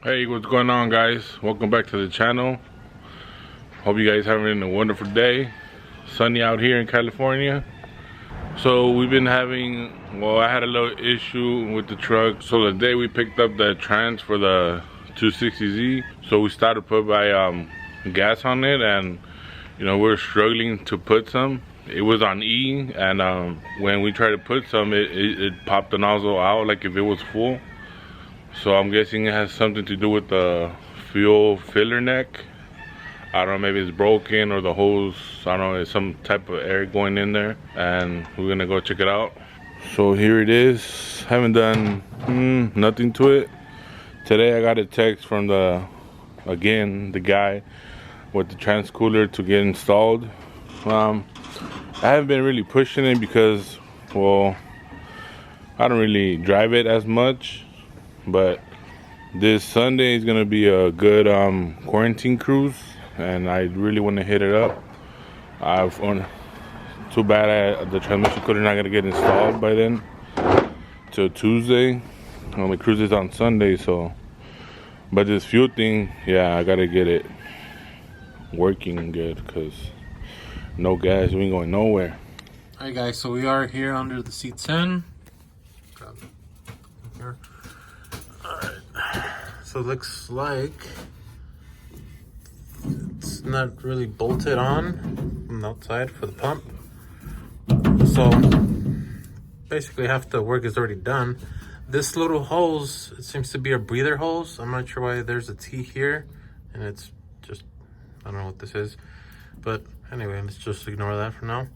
Hey, what's going on, guys? Welcome back to the channel. Hope you guys having a wonderful day. Sunny out here in California. So we've been having, I had a little issue with the truck. So the day we picked up the trans for the 260Z, so we started to put gas on it, and we're struggling to put some. It was on E, and when we tried to put some, it popped the nozzle out like if it was full. So I'm guessing it has something to do with the fuel filler neck. I don't know, maybe it's broken, or the hose, I don't know, there's some type of air going in there, and we're gonna go check it out. So here it is. Haven't done nothing to it. Today I got a text from the guy with the trans cooler to get installed. I haven't been really pushing it because, I don't really drive it as much. But this Sunday is gonna be a good quarantine cruise, and I really want to hit it up. Too bad the transmission cooler not gonna get installed by then till Tuesday. The cruise is on Sunday, so. But this fuel thing, yeah, I gotta get it working good, because no gas, we ain't going nowhere. Alright guys, so we are here under the C10. Here. Alright, so it looks like it's not really bolted on from the outside for the pump. So basically half the work is already done. This little hose, it seems to be a breather hose. I'm not sure why there's a T here, and it's just, I don't know what this is. But anyway, let's just ignore that for now.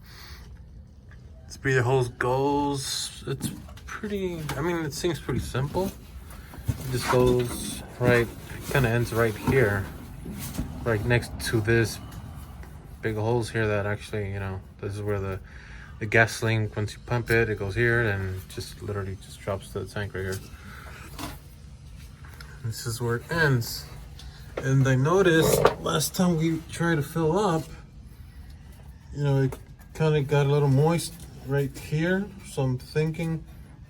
This breather hose goes, it's pretty, it seems pretty simple. It just goes right, kind of ends right here, right next to this big holes here that actually, this is where the gasoline, once you pump it, it goes here and just literally just drops to the tank right here. This is where it ends. And I noticed last time we tried to fill up, it kind of got a little moist right here. So I'm thinking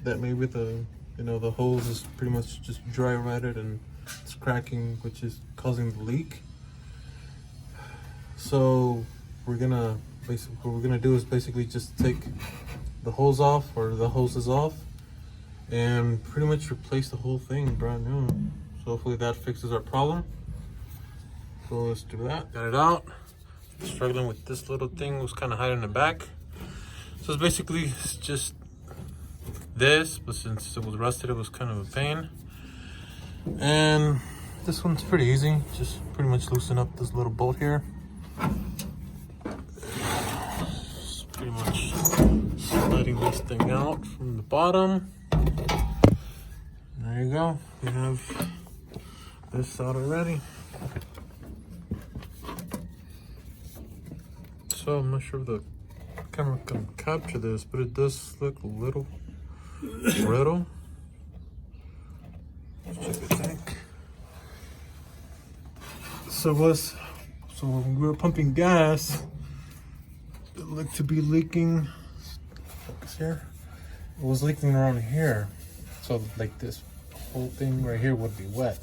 that maybe the hose is pretty much just dry rotted and it's cracking, which is causing the leak. So what we're gonna do is basically just take the hose off, or the hoses off, and pretty much replace the whole thing brand new. So hopefully that fixes our problem. So let's do that. Got it out. Struggling with this little thing, was kind of hiding in the back. So it's basically just this, but since it was rusted, it was kind of a pain. And this one's pretty easy. Just pretty much loosen up this little bolt here. Just pretty much sliding this thing out from the bottom. There you go. We have this out already. So I'm not sure if the camera can capture this, but it does look a little brittle. Let's check the tank. So when we were pumping gas, it looked to be leaking. Focus here. It was leaking around here. So like this whole thing right here would be wet.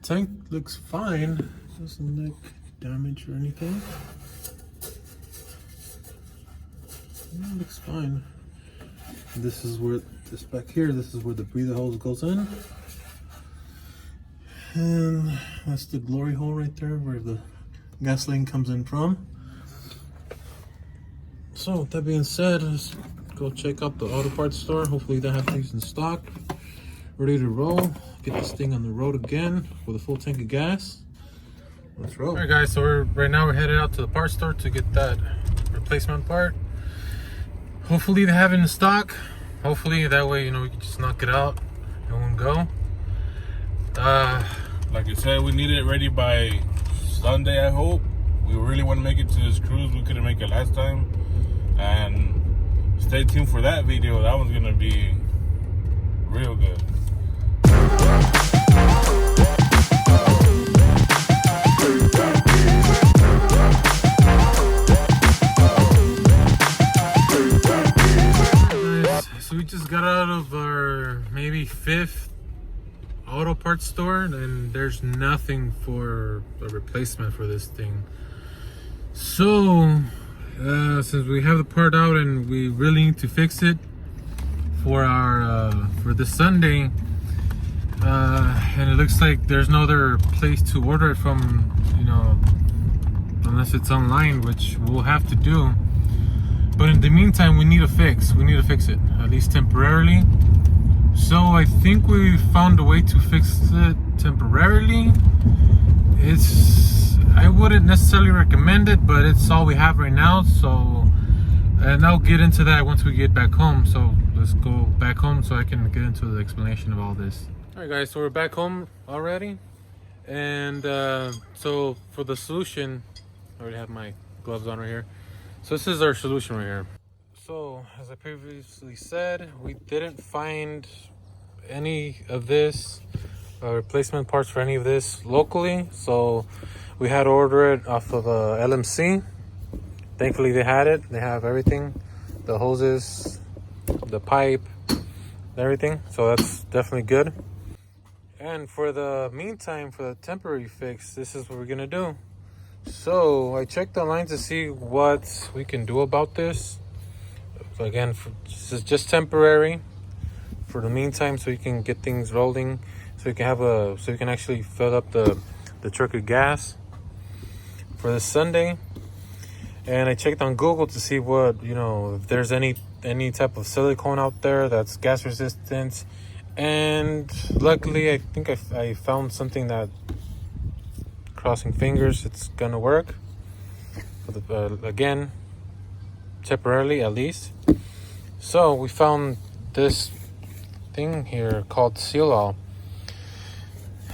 The tank looks fine. It doesn't look damaged or anything. It looks fine. This is where this back here, this is where the breather hose goes in. And that's the glory hole right there where the gasoline comes in from. So with that being said, let's go check out the auto parts store. Hopefully they have things in stock, ready to roll. Get this thing on the road again with a full tank of gas. Let's roll. Alright guys, so right now we're headed out to the parts store to get that replacement part. Hopefully they have it in stock. Hopefully that way, we can just knock it out in one go. Like I said, we need it ready by Sunday, I hope. We really want to make it to this cruise. We couldn't make it last time. And stay tuned for that video. That one's gonna be real good. So we just got out of our maybe 5th auto parts store, and there's nothing for a replacement for this thing. So since we have the part out and we really need to fix it for our for this Sunday, and it looks like there's no other place to order it from, you know, unless it's online, which we'll have to do. But in the meantime, we need a fix. We need to fix it, at least temporarily. So I think we found a way to fix it temporarily. I wouldn't necessarily recommend it, but it's all we have right now. So, and I'll get into that once we get back home. So let's go back home so I can get into the explanation of all this. All right, guys, so we're back home already. And so for the solution, I already have my gloves on right here. So this is our solution right here. So as I previously said, we didn't find any of this replacement parts for any of this locally. So we had to order it off of LMC. Thankfully they had it. They have everything, the hoses, the pipe, everything. So that's definitely good. And for the meantime, for the temporary fix, this is what we're gonna do. So I checked online to see what we can do about this. So again, this is just temporary for the meantime, so you can get things rolling, so you can have so you can actually fill up the truck with gas for this Sunday. And I checked on Google to see what, you know, if there's any type of silicone out there that's gas resistant. And luckily, I think I found something that, crossing fingers, it's gonna work for the, again, temporarily at least. So we found this thing here called Seal All.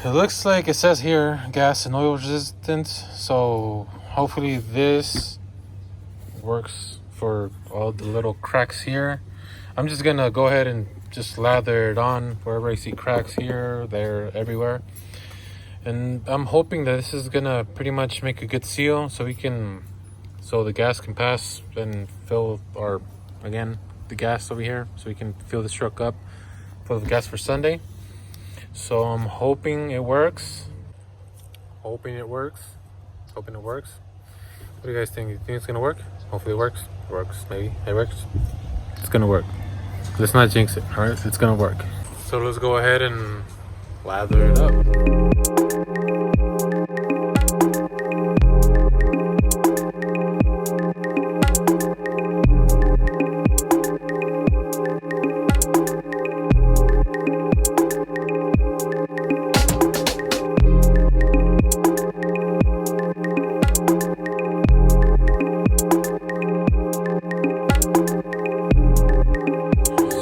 It looks like it says here gas and oil resistant, so hopefully this works for all the little cracks here. I'm just gonna go ahead and just lather it on wherever I see cracks here, there, everywhere. And I'm hoping that this is gonna pretty much make a good seal, so the gas can pass and fill the gas over here, so we can fill this truck up full of gas for Sunday. So I'm hoping it works. Hoping it works. What do you guys think? You think it's gonna work? Hopefully it works. It works, maybe. It works. It's gonna work. Let's not jinx it, all right? It's gonna work. So let's go ahead and lather it up.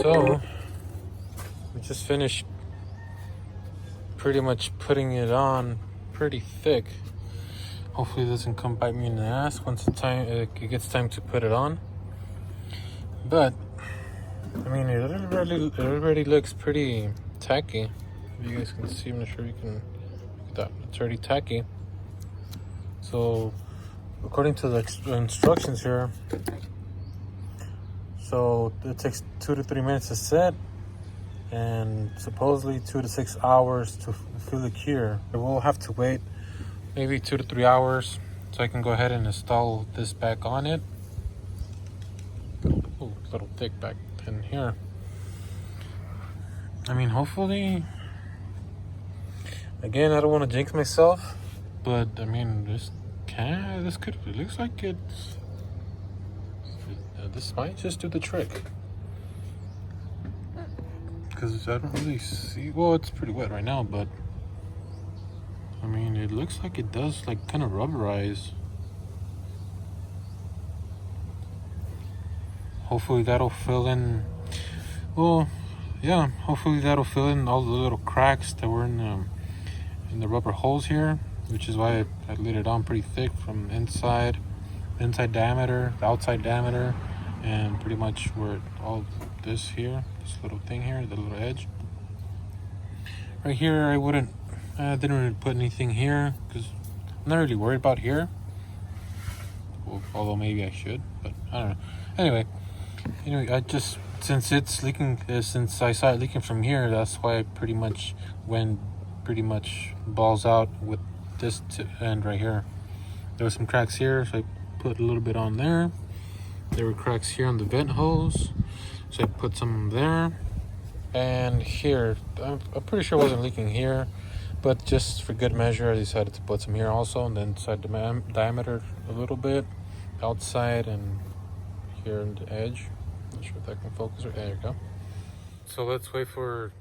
So we just finished pretty much putting it on pretty thick. Hopefully it doesn't come bite me in the ass once it gets time to put it on. But I mean, it already looks pretty tacky. If you guys can see, I'm not sure you can look at that. It's already tacky. So according to the instructions here, so it takes 2 to 3 minutes to set, and supposedly 2 to 6 hours to fully cure. We'll have to wait maybe 2 to 3 hours so I can go ahead and install this back on it. Oh, a little thick back in here. I mean, hopefully, again, I don't want to jinx myself, but I mean, it looks like this might just do the trick. Because I don't really see, well, it's pretty wet right now, but I mean, it looks like it does like kind of rubberize. Hopefully that'll fill in, well, yeah, hopefully that'll fill in all the little cracks that were in the rubber holes here, which is why I laid it on pretty thick from inside diameter, the outside diameter, and pretty much where all this here, this little thing here, the little edge. Right here, I didn't really put anything here because I'm not really worried about here. Well, although maybe I should, but I don't know. Anyway, I just since it's leaking, since I saw it leaking from here, that's why I pretty much went balls out with this end right here. There were some cracks here, so I put a little bit on there. There were cracks here on the vent hose, so I put some there. And here, I'm pretty sure it wasn't leaking here, but just for good measure, I decided to put some here also, and then inside the diameter a little bit, outside and here on the edge. Not sure if that can focus. There you go. So let's wait for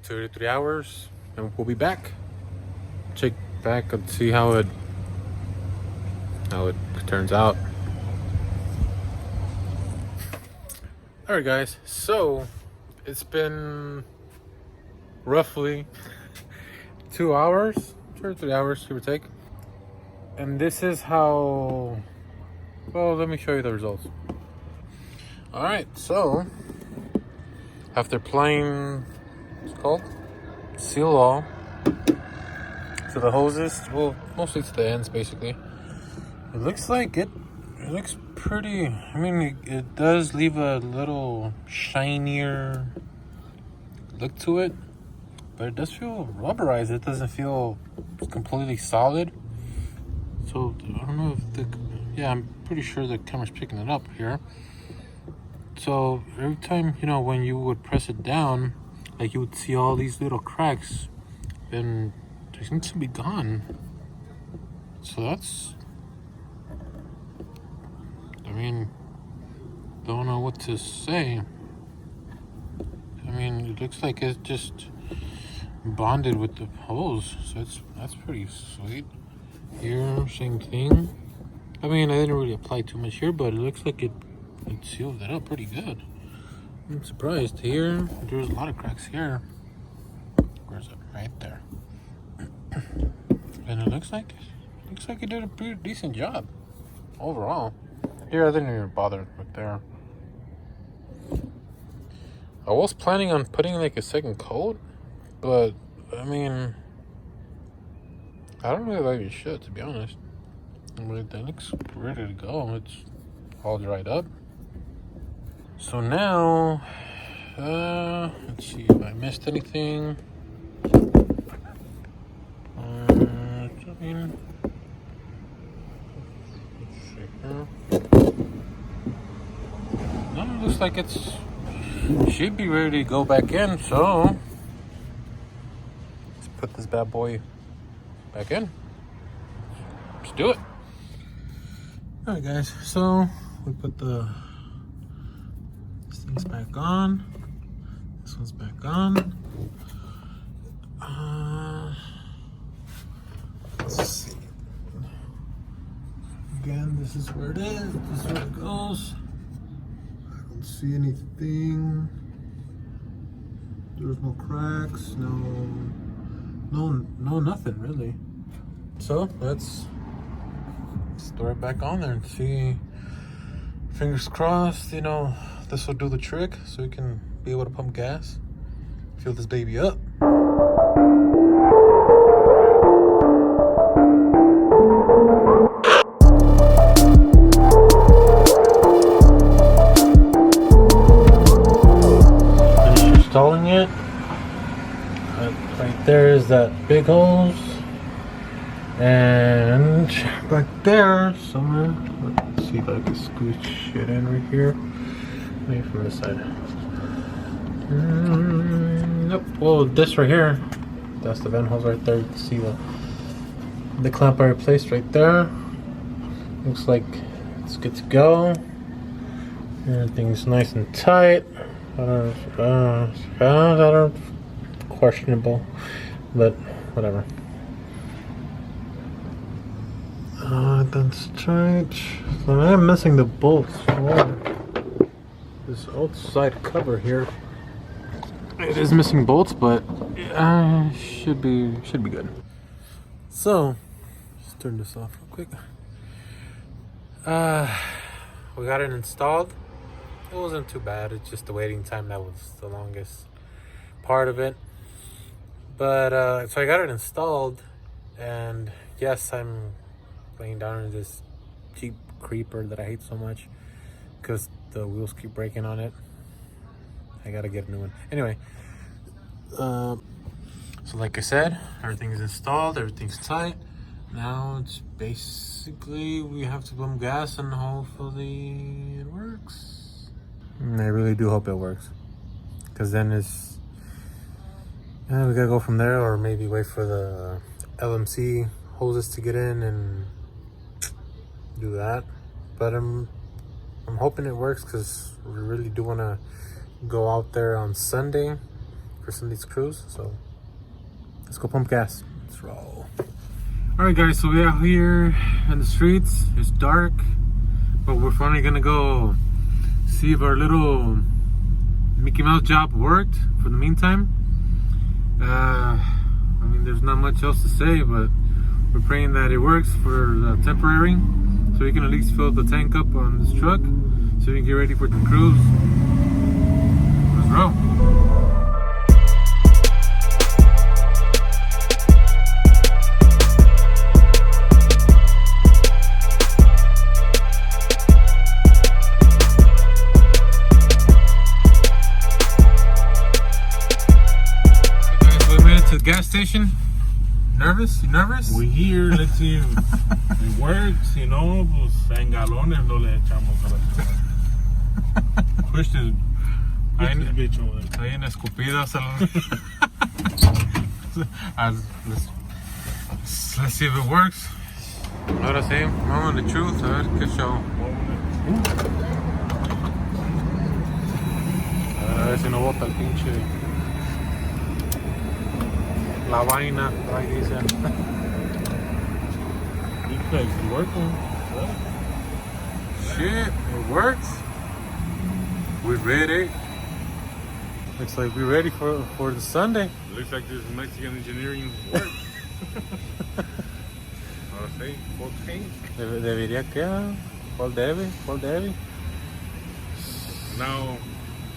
2 to 3 hours, and we'll be back. Check back and see how it turns out. All right, guys. So it's been roughly 2 hours, 2 or 3 hours, give or take. And this is how, well, let me show you the results. All right, so after applying, what's it called? Seal all to the hoses, well, mostly to the ends, basically. It looks like it looks pretty, I mean, it does leave a little shinier look to it, but it does feel rubberized. It doesn't feel completely solid. So I don't know if yeah, I'm pretty sure the camera's picking it up here. So every time, you know, when you would press it down, like you would see all these little cracks, and they seem to be gone. So that's, I mean, don't know what to say. I mean, it looks like it's just bonded with the hose, so that's pretty sweet. Here, same thing. I mean, I didn't really apply too much here, but it looks like it sealed it up pretty good. I'm surprised. Here, there's a lot of cracks here. Where's it? Right there. And it looks like it did a pretty decent job overall. Here, I didn't even bother with there. I was planning on putting like a second coat, but I mean, I don't really like your shit, to be honest. I mean, that looks ready to go. It's all dried up. So now, let's see if I missed anything. I mean, let's see here. No, it looks like it should be ready to go back in. So let's put this bad boy back in. Let's do it. All right, guys. So we put this thing's back on. This one's back on. Let's see. Again, this is where it is. This is where it goes. I don't see anything. There's no cracks. No, nothing really. So let's throw it back on there and see. Fingers crossed, you know, this will do the trick so we can be able to pump gas, fill this baby up. Finish installing it. Right there is that big hose. And back there somewhere, let's see if I can scooch it in right here. Maybe from this side. Nope. Well, this right here, that's the vent hose right there. You can see the clamp I replaced right there. Looks like it's good to go. Everything's nice and tight. Questionable, but whatever. That's tight. So I am missing the bolts for this outside cover here. It is missing bolts, but should be good. So just turn this off real quick. We got it installed. It wasn't too bad. It's just the waiting time that was the longest part of it. But so I got it installed, and yes, I'm laying down in this Jeep Creeper that I hate so much because the wheels keep breaking on it. I gotta get a new one. Anyway, so like I said, everything's installed, everything's tight. Now it's basically we have to pump gas and hopefully it works. I really do hope it works, because then it's we gotta go from there, or maybe wait for the LMC hoses to get in and do that. But I'm hoping it works, because we really do want to go out there on Sunday for Sunday's cruise. So let's go pump gas. Let's roll. All right, guys. So we're out here in the streets. It's dark, but we're finally gonna go see if our little Mickey Mouse job worked. For the meantime, I mean, there's not much else to say, but we're praying that it works for temporary, so we can at least fill the tank up on this truck, so we can get ready for the cruise. Let's roll. Gas station. Nervous? You nervous? We here, let's see if it works, you know, pues en galones no le echamos a la push this bitch over there. Ahí en escupidas. Let's see if it works. Ahora sí, vamos a the truth, a ver qué show. A ver si no bota el pinche la vaina, ahí dicen. It's working. Shit, it works. We're ready. Looks like we're ready for the Sunday. Looks like this Mexican engineering works. Ahora sí, full tank. Debería que full heavy. Now,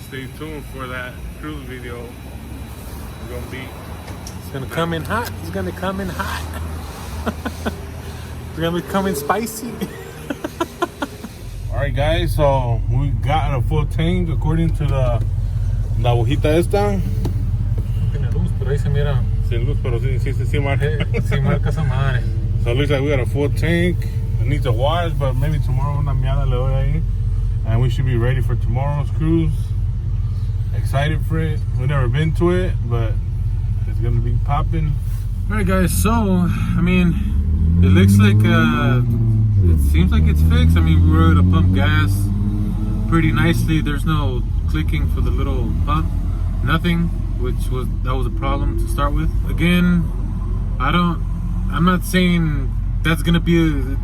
stay tuned for that cruise video. It's gonna be. It's gonna come in hot. It's gonna come in hot. It's gonna be coming spicy. Alright guys, so we got a full tank according to la hojita esta. Tiene luz, pero ahí se mira. Sin luz, pero sí marca. Sí marca esa madre. So it looks like we got a full tank. It needs a wash, but maybe tomorrow una miada le doy ahí. And we should be ready for tomorrow's cruise. Excited for it. We've never been to it, but it's gonna be popping. Alright guys, so I mean, it looks like it seems like it's fixed. I mean, we were able to pump gas pretty nicely. There's no clicking for the little pump, nothing, that was a problem to start with. Again, I'm not saying that's gonna be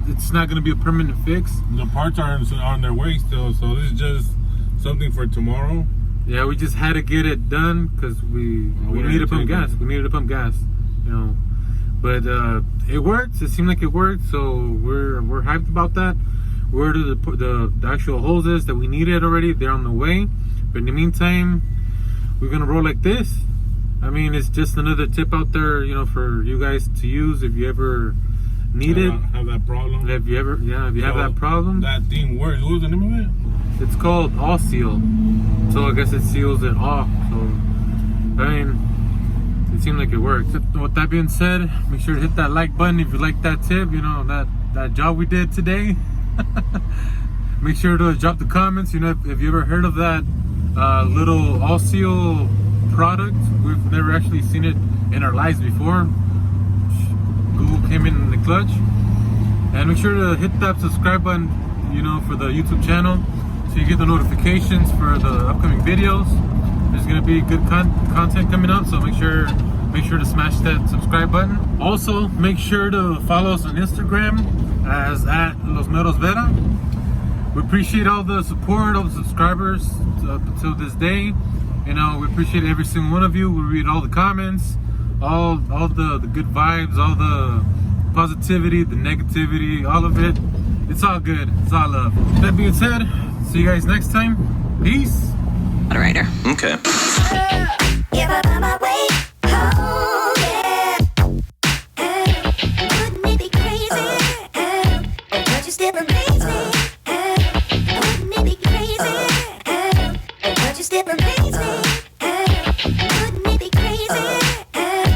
it's not gonna be a permanent fix. The parts are on their way still, so this is just something for tomorrow. Yeah, we just had to get it done because we needed to pump gas. We needed to pump gas, you know. But it works. It seemed like it worked, so we're hyped about that. Where the actual hoses that we needed already, they're on the way. But in the meantime, we're gonna roll like this. I mean, it's just another tip out there, you know, for you guys to use if you ever need it. Have that problem. If you have that problem. That thing works. What was the name of it? It's called All Seal. So I guess it seals it off. So I mean, it seemed like it worked. With that being said, make sure to hit that like button if you like that tip, you know, that job we did today. Make sure to drop the comments, you know, if you ever heard of that little All Seal product. We've never actually seen it in our lives before. Google came in the clutch. And make sure to hit that subscribe button, you know, for the YouTube channel, so you get the notifications for the upcoming videos. There's gonna be good content coming up, so make sure to smash that subscribe button. Also, make sure to follow us on Instagram as @LosMerosVera. We appreciate all the support, all the subscribers up until this day. You know, we appreciate every single one of you. We read all the comments, all the good vibes, all the positivity, the negativity, all of it. It's all good. It's all love. That being said, see you guys next time. Peace. Moderator. Okay.